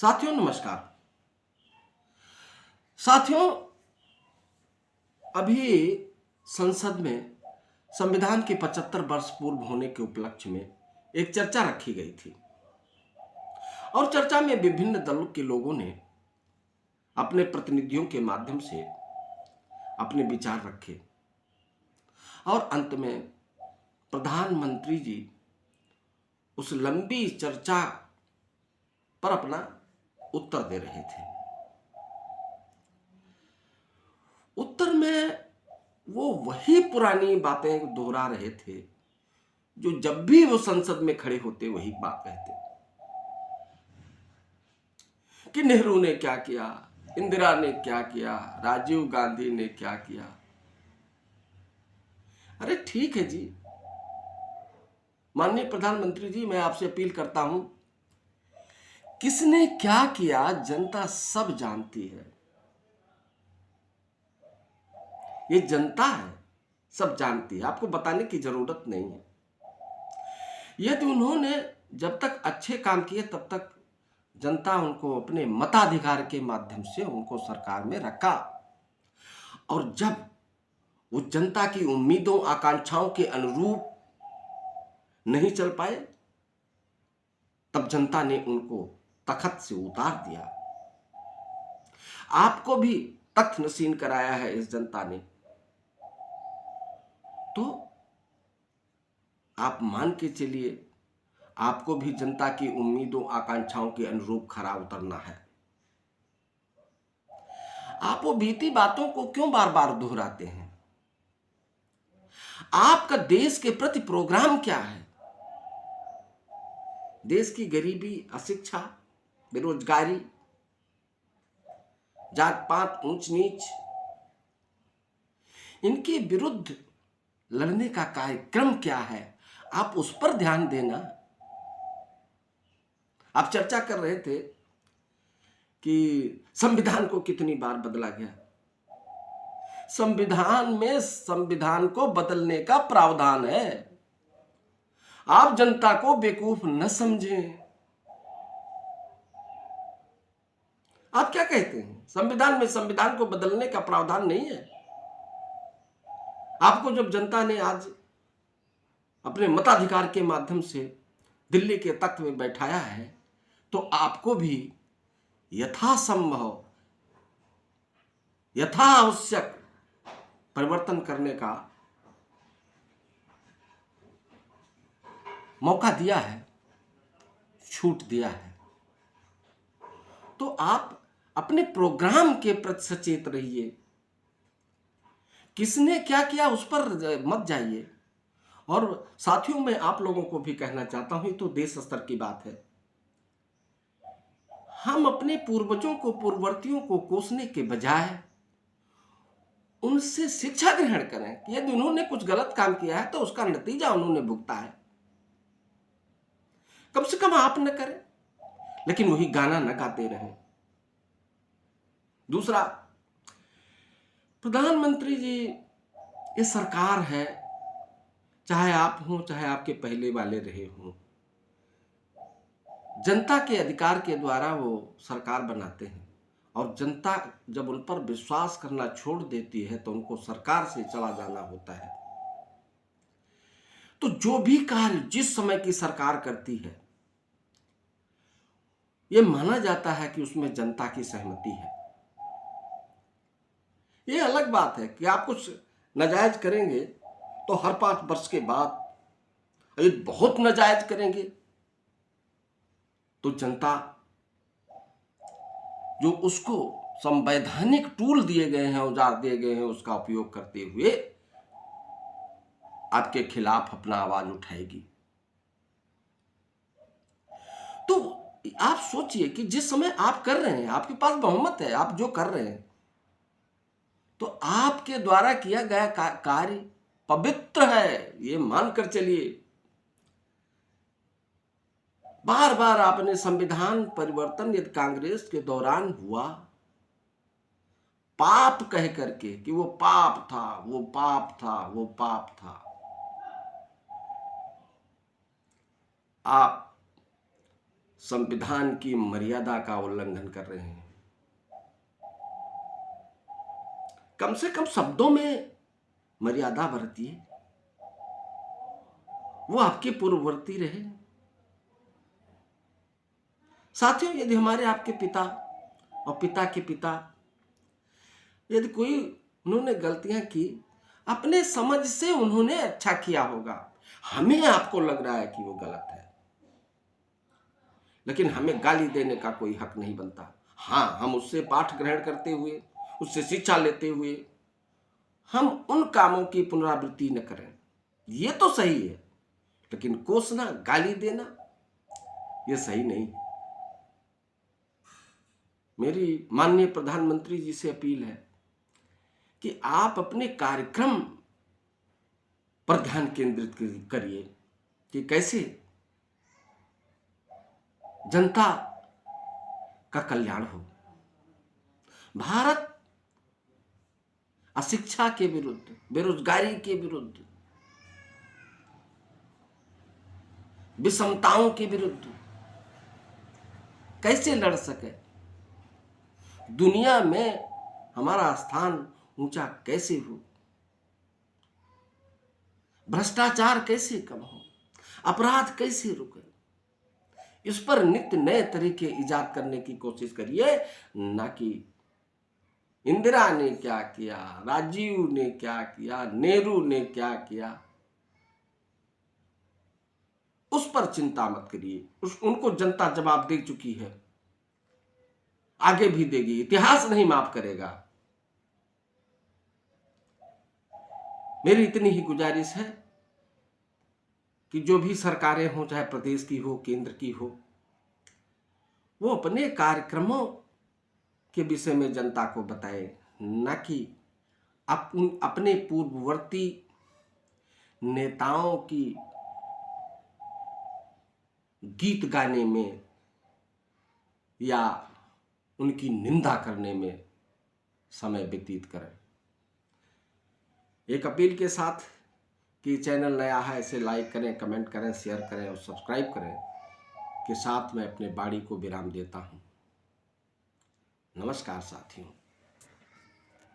साथियों नमस्कार। साथियों, अभी संसद में संविधान के 75 वर्ष पूर्व होने के उपलक्ष्य में एक चर्चा रखी गई थी और चर्चा में विभिन्न दलों के लोगों ने अपने प्रतिनिधियों के माध्यम से अपने विचार रखे और अंत में प्रधानमंत्री जी उस लंबी चर्चा पर अपना उत्तर दे रहे थे। उत्तर में वो वही पुरानी बातें दोहरा रहे थे जो जब भी वो संसद में खड़े होते वही बात कहते कि नेहरू ने क्या किया, इंदिरा ने क्या किया, राजीव गांधी ने क्या किया। अरे ठीक है जी, माननीय प्रधानमंत्री जी, मैं आपसे अपील करता हूं, किसने क्या किया जनता सब जानती है। ये जनता है, सब जानती है, आपको बताने की जरूरत नहीं है। यदि उन्होंने जब तक अच्छे काम किए तब तक जनता उनको अपने मताधिकार के माध्यम से उनको सरकार में रखा, और जब वो जनता की उम्मीदों आकांक्षाओं के अनुरूप नहीं चल पाए तब जनता ने उनको तखत से उतार दिया। आपको भी तख्त नसीन कराया है इस जनता ने, तो आप मान के चलिए आपको भी जनता की उम्मीदों आकांक्षाओं के अनुरूप खरा उतरना है। आप वो बीती बातों को क्यों बार बार दोहराते हैं? आपका देश के प्रति प्रोग्राम क्या है? देश की गरीबी, अशिक्षा, बेरोजगारी, जात पात, ऊंच नीच, इनके विरुद्ध लड़ने का कार्यक्रम क्या है? आप उस पर ध्यान देना। आप चर्चा कर रहे थे कि संविधान को कितनी बार बदला गया। संविधान में संविधान को बदलने का प्रावधान है। आप जनता को बेवकूफ न समझें। आप क्या कहते हैं? संविधान में संविधान को बदलने का प्रावधान नहीं है। आपको जब जनता ने आज अपने मताधिकार के माध्यम से दिल्ली के तख्त में बैठाया है तो आपको भी यथासंभव, यथा आवश्यक परिवर्तन करने का मौका दिया है, छूट दिया है। तो आप अपने प्रोग्राम के प्रति सचेत रहिए। किसने क्या किया उस पर मत जाइए। और साथियों, मैं आप लोगों को भी कहना चाहता हूं, तो देश स्तर की बात है, हम अपने पूर्वजों को, पूर्ववर्तियों को कोसने के बजाय उनसे शिक्षा ग्रहण करें कि यदि उन्होंने कुछ गलत काम किया है तो उसका नतीजा उन्होंने भुगता है। कम से कम आप न करें, लेकिन वही गाना न गाते रहें। दूसरा, प्रधानमंत्री जी, ये सरकार है, चाहे आप हों चाहे आपके पहले वाले रहे हों, जनता के अधिकार के द्वारा वो सरकार बनाते हैं, और जनता जब उन पर विश्वास करना छोड़ देती है तो उनको सरकार से चला जाना होता है। तो जो भी कार्य जिस समय की सरकार करती है, यह माना जाता है कि उसमें जनता की सहमति है। यह अलग बात है कि आप कुछ नाजायज करेंगे तो हर 5 वर्ष के बाद, यदि बहुत नाजायज करेंगे तो जनता जो उसको संवैधानिक टूल दिए गए हैं, औजार दिए गए हैं, उसका उपयोग करते हुए आपके खिलाफ अपना आवाज उठाएगी। तो आप सोचिए कि जिस समय आप कर रहे हैं, आपके पास बहुमत है, आप जो कर रहे हैं, तो आपके द्वारा किया गया कार्य पवित्र है, ये मानकर चलिए। बार बार आपने संविधान परिवर्तन यदि कांग्रेस के दौरान हुआ, पाप कह करके कि वो पाप था, वो पाप था, वो पाप था, आप संविधान की मर्यादा का उल्लंघन कर रहे हैं। कम से कम शब्दों में मर्यादा बरतिए, वो आपके पूर्ववर्ती रहे। साथियों, यदि हमारे आपके पिता और पिता के पिता, यदि कोई उन्होंने गलतियां की, अपने समझ से उन्होंने अच्छा किया होगा, हमें आपको लग रहा है कि वो गलत है, लेकिन हमें गाली देने का कोई हक नहीं बनता। हाँ, हम उससे पाठ ग्रहण करते हुए, उससे शिक्षा लेते हुए हम उन कामों की पुनरावृत्ति न करें, ये तो सही है, लेकिन कोसना, गाली देना, ये सही नहीं है। मेरी माननीय प्रधानमंत्री जी से अपील है कि आप अपने कार्यक्रम पर ध्यान केंद्रित करिए कि कैसे जनता का कल्याण हो। भारत अशिक्षा के विरुद्ध, बेरोजगारी के विरुद्ध, विषमताओं के विरुद्ध कैसे लड़ सके, दुनिया में हमारा स्थान ऊंचा कैसे हो, भ्रष्टाचार कैसे कम हो, अपराध कैसे रुके, इस पर नित्य नए तरीके इजाद करने की कोशिश करिए, ना कि इंदिरा ने क्या किया, राजीव ने क्या किया, नेहरू ने क्या किया, उस पर चिंता मत करिए। उनको जनता जवाब दे चुकी है, आगे भी देगी, इतिहास नहीं माफ करेगा। मेरी इतनी ही गुजारिश है कि जो भी सरकारें हों, चाहे प्रदेश की हो, केंद्र की हो, वो अपने कार्यक्रमों के विषय में जनता को बताए, न कि अपने पूर्ववर्ती नेताओं की गीत गाने में या उनकी निंदा करने में समय व्यतीत करें। एक अपील के साथ कि चैनल नया है, इसे लाइक करें, कमेंट करें, शेयर करें और सब्सक्राइब करें के साथ मैं अपने बाणी को विराम देता हूं। नमस्कार साथियों।